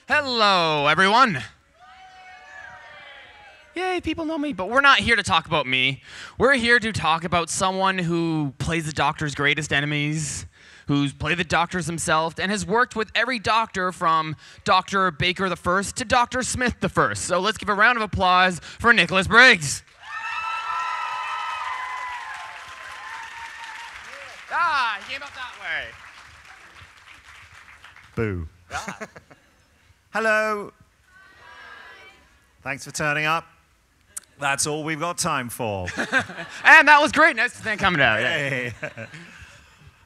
Hello, everyone. Yay, people know me, but we're not here to talk about me. We're here to talk about someone who plays the Doctor's greatest enemies, who's played the Doctors himself, and has worked with every Doctor from Dr. Baker the First to Dr. Smith the First. So let's give a round of applause for Nicholas Briggs. He came up that way. Boo. Hello. Thanks for turning up. That's all we've got time for. And that was great. Nice to coming out. Hey.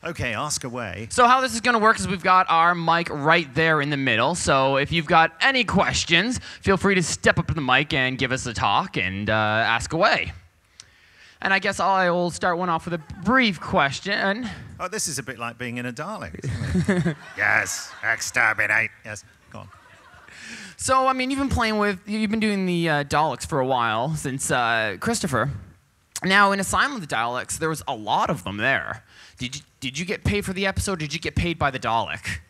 Okay, ask away. So how this is going to work is we've got our mic right there in the middle. So if you've got any questions, feel free to step up to the mic and give us a talk and ask away. And I guess I will start one off with a brief question. Oh, this is a bit like being in a Dalek, isn't it? Yes, exterminate. Yes, go on. So, I mean, you've been doing the Daleks for a while, since Christopher. Now, in Asylum of the Daleks, there was a lot of them there. Did you get paid for the episode, or did you get paid by the Dalek?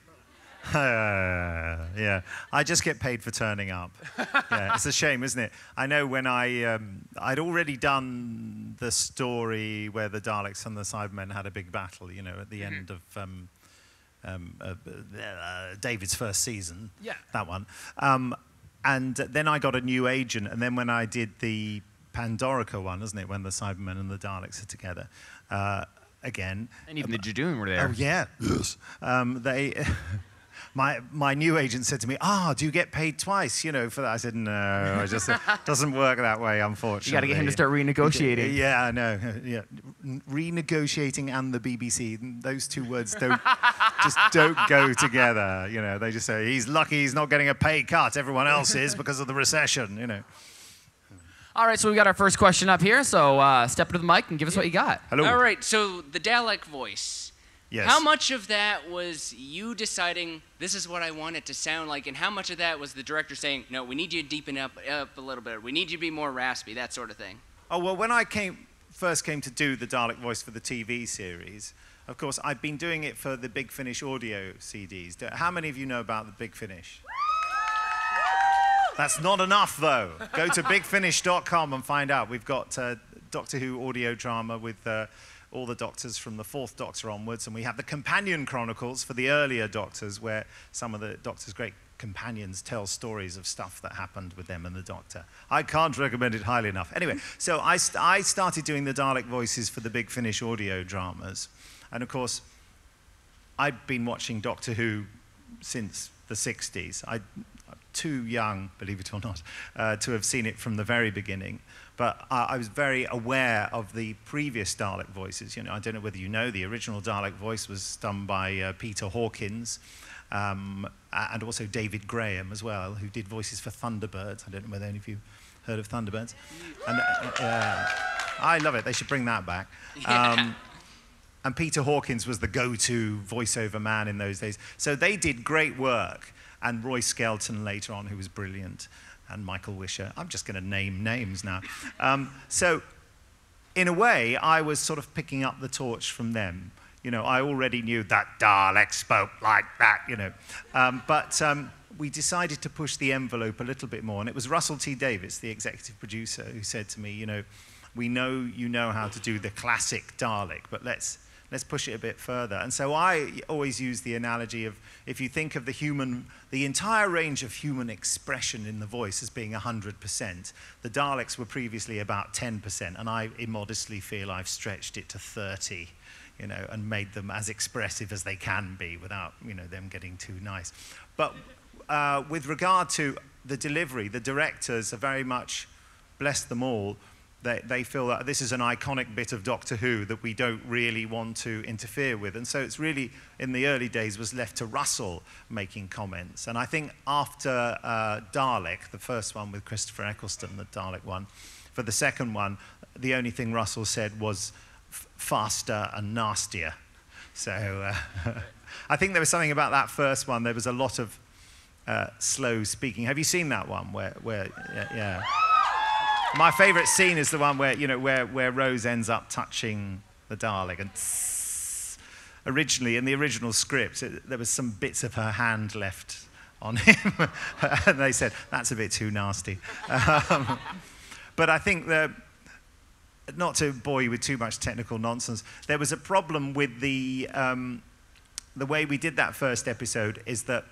Yeah, I just get paid for turning up. Yeah, it's a shame, isn't it? I know when I'd already done the story where the Daleks and the Cybermen had a big battle, you know, at the end of David's first season. Yeah. That one. And then I got a new agent, and then when I did the Pandorica one, isn't it, when the Cybermen and the Daleks are together, again. And even the Judoon were there. Oh, yeah. Yes. My new agent said to me, do you get paid twice, you know, for that? I said, no, it just doesn't work that way, unfortunately. You got to get him to start renegotiating. Yeah, I know. Yeah. Renegotiating and the BBC, those two words don't go together, you know. They just say, he's lucky he's not getting a pay cut. Everyone else is because of the recession, you know. All right, so we got our first question up here, so step to the mic and give us what you got. Hello. All right, so the Dalek voice. Yes. How much of that was you deciding this is what I want it to sound like, and how much of that was the director saying, no, we need you to deepen up a little bit, we need you to be more raspy, that sort of thing? Oh, well, when I first came to do the Dalek voice for the TV series, of course, I've been doing it for the Big Finish audio CDs. How many of you know about the Big Finish? That's not enough, though. Go to bigfinish.com and find out. We've got Doctor Who audio drama with all the Doctors from the 4th Doctor onwards, and we have the Companion Chronicles for the earlier Doctors, where some of the Doctor's great companions tell stories of stuff that happened with them and the Doctor. I can't recommend it highly enough. Anyway, so I started doing the Dalek voices for the Big Finish audio dramas, and of course, I've been watching Doctor Who since the 60s. I'm too young, believe it or not, to have seen it from the very beginning. But I was very aware of the previous Dalek voices. You know, I don't know whether you know, the original Dalek voice was done by Peter Hawkins, and also David Graham as well, who did voices for Thunderbirds. I don't know whether any of you heard of Thunderbirds. And I love it. They should bring that back. And Peter Hawkins was the go-to voiceover man in those days. So they did great work. And Roy Skelton later on, who was brilliant, and Michael Wisher. I'm just going to name names now. So in a way, I was sort of picking up the torch from them. You know, I already knew that Dalek spoke like that, you know. But we decided to push the envelope a little bit more. And it was Russell T. Davies, the executive producer, who said to me, you know, we know you know how to do the classic Dalek, but let's push it a bit further. And so I always use the analogy of, if you think of the entire range of human expression in the voice as being 100%, the Daleks were previously about 10%, and I immodestly feel I've stretched it to 30, you know, and made them as expressive as they can be without, you know, them getting too nice. But with regard to the delivery, the directors are very much, bless them all, they feel that this is an iconic bit of Doctor Who that we don't really want to interfere with. And so it's really, in the early days, was left to Russell making comments. And I think after Dalek, the first one with Christopher Eccleston, the Dalek one, for the second one, the only thing Russell said was faster and nastier. So I think there was something about that first one. There was a lot of slow speaking. Have you seen that one where yeah. My favourite scene is the one where, you know, where Rose ends up touching the Dalek, and originally, in the original script, there was some bits of her hand left on him. And they said, that's a bit too nasty. But I think that, not to bore you with too much technical nonsense, there was a problem with the way we did that first episode is that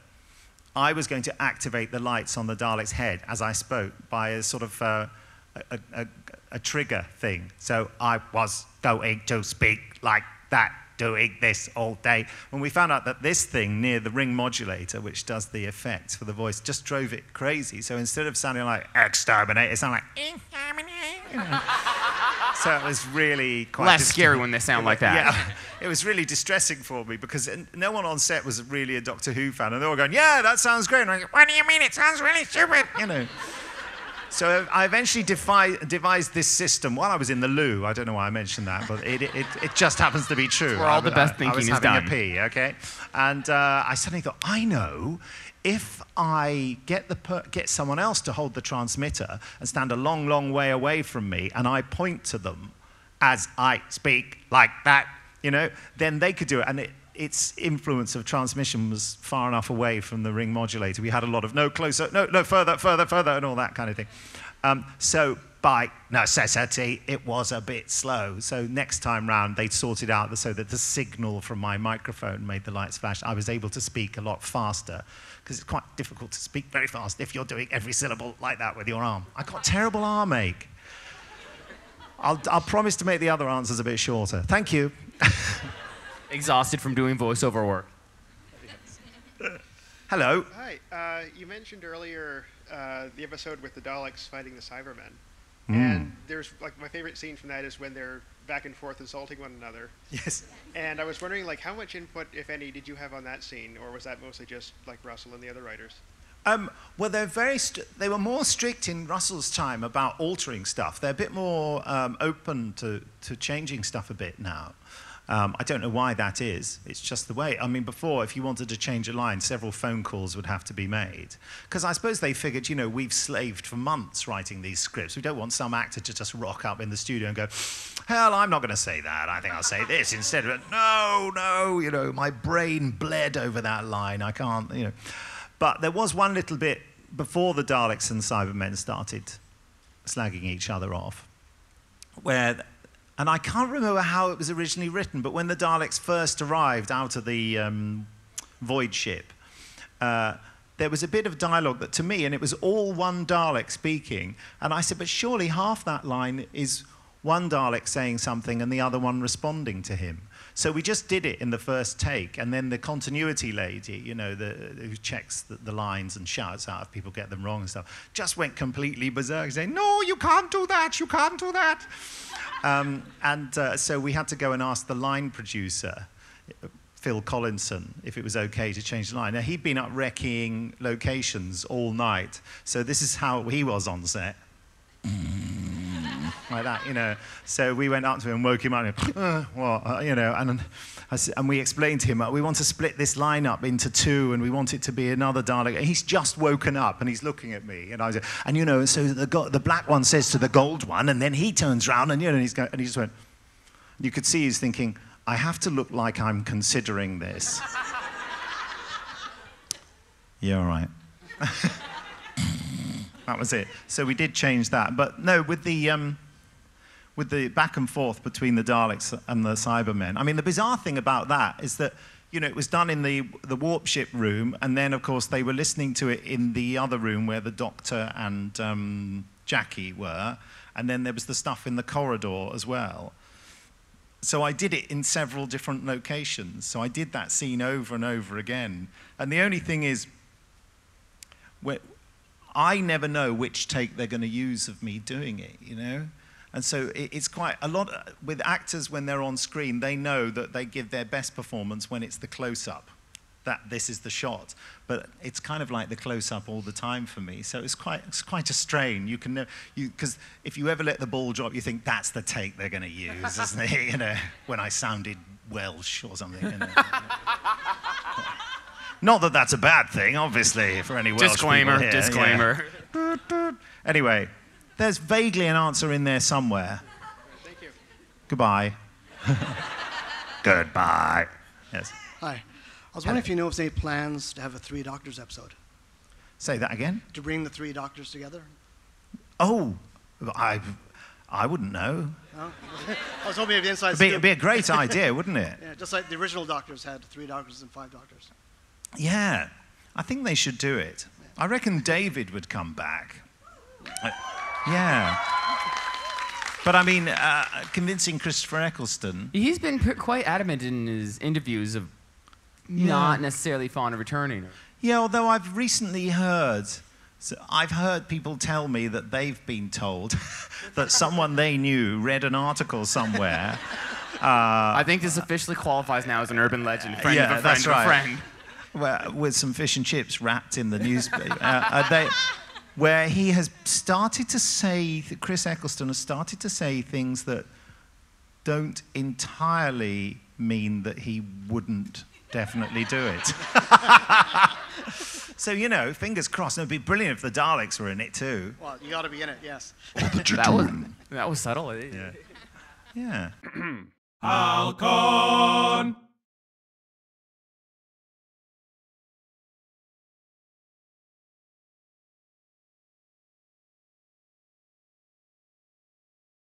I was going to activate the lights on the Dalek's head as I spoke by a sort of a trigger thing. So I was going to speak like that, doing this all day. When we found out that this thing near the ring modulator, which does the effects for the voice, just drove it crazy. So instead of sounding like exterminate, it sounded like exterminate. So it was really quite less scary when they sound like that. Yeah, it was really distressing for me because no one on set was really a Doctor Who fan, and they were going, "Yeah, that sounds great." And I'm like, "What do you mean? It sounds really stupid," you know. So I eventually devised this system while I was in the loo. I don't know why I mentioned that, but it just happens to be true. Where all the best thinking is done. I was having a pee, okay? And I suddenly thought, I know, if I get someone else to hold the transmitter and stand a long, long way away from me, and I point to them as I speak like that, you know, then they could do it. And its influence of transmission was far enough away from the ring modulator. We had a lot of no, closer, no, further, and all that kind of thing. So by necessity, it was a bit slow. So next time round, they sorted out so that the signal from my microphone made the lights flash. I was able to speak a lot faster, because it's quite difficult to speak very fast if you're doing every syllable like that with your arm. I got terrible arm ache. I'll promise to make the other answers a bit shorter. Thank you. Exhausted from doing voiceover work. Hello. Hi. You mentioned earlier the episode with the Daleks fighting the Cybermen. And there's, like, my favorite scene from that is when they're back and forth insulting one another. Yes. And I was wondering, like, how much input, if any, did you have on that scene? Or was that mostly just, like, Russell and the other writers? Well, they were more strict in Russell's time about altering stuff. They're a bit more open to changing stuff a bit now. I don't know why that is. It's just the way. I mean, before, if you wanted to change a line, several phone calls would have to be made. Because I suppose they figured, you know, we've slaved for months writing these scripts. We don't want some actor to just rock up in the studio and go, hell, I'm not going to say that. I think I'll say this instead of, no, you know, my brain bled over that line. I can't, you know. But there was one little bit before the Daleks and Cybermen started slagging each other off, where, and I can't remember how it was originally written, but when the Daleks first arrived out of the void ship, there was a bit of dialogue that to me, and it was all one Dalek speaking, and I said, but surely half that line is one Dalek saying something and the other one responding to him. So we just did it in the first take, and then the continuity lady, you know, who checks the lines and shouts out if people get them wrong and stuff, just went completely berserk, saying, no, you can't do that, you can't do that. So we had to go and ask the line producer, Phil Collinson, if it was okay to change the line. Now, he'd been up recceing locations all night, so this is how he was on set. Like that, you know. So we went up to him and woke him up and, what, you know, and we explained to him, we want to split this line up into two, and we want it to be another Dalek. And he's just woken up, and he's looking at me, and I said, and you know, so the black one says to the gold one, and then he turns around, and you know, and he just went. You could see he's thinking, I have to look like I'm considering this. Yeah, all right. That was it. So we did change that, but no, with the back and forth between the Daleks and the Cybermen. I mean, the bizarre thing about that is that, you know, it was done in the warp ship room, and then, of course, they were listening to it in the other room where the Doctor and Jackie were, and then there was the stuff in the corridor as well. So I did it in several different locations. So I did that scene over and over again. And the only thing is, I never know which take they're going to use of me doing it, you know? And so it's quite a lot, with actors when they're on screen, they know that they give their best performance when it's the close-up, that this is the shot. But it's kind of like the close-up all the time for me. So it's quite a strain. You can, because if you ever let the ball drop, you think that's the take they're going to use, isn't it? You know, when I sounded Welsh or something. You know. Not that that's a bad thing, obviously, for any Welsh people here. Disclaimer. Yeah. Anyway, there's vaguely an answer in there somewhere. Thank you. Goodbye. Goodbye. Yes. Hi. I was wondering if you know if there's any plans to have a Three Doctors episode. Say that again? To bring the 3 Doctors together? Oh, I wouldn't know. No? I was hoping you'd have inside It'd be a great idea, wouldn't it? Yeah, just like the original Doctors had 3 Doctors and 5 Doctors. Yeah, I think they should do it. I reckon David would come back. Yeah. But I mean, convincing Christopher Eccleston. He's been quite adamant in his interviews of not necessarily fond of returning. Yeah, although I've recently heard, I've heard people tell me that they've been told that someone they knew read an article somewhere. I think this officially qualifies now as an urban legend. Friend of a friend that's of a right. friend. With some fish and chips wrapped in the newspaper. Where he has started to say, Chris Eccleston has started to say things that don't entirely mean that he wouldn't definitely do it. So, you know, fingers crossed. It'd be brilliant if the Daleks were in it too. Well, you got to be in it, yes. That was subtle. Yeah. Hal-Con.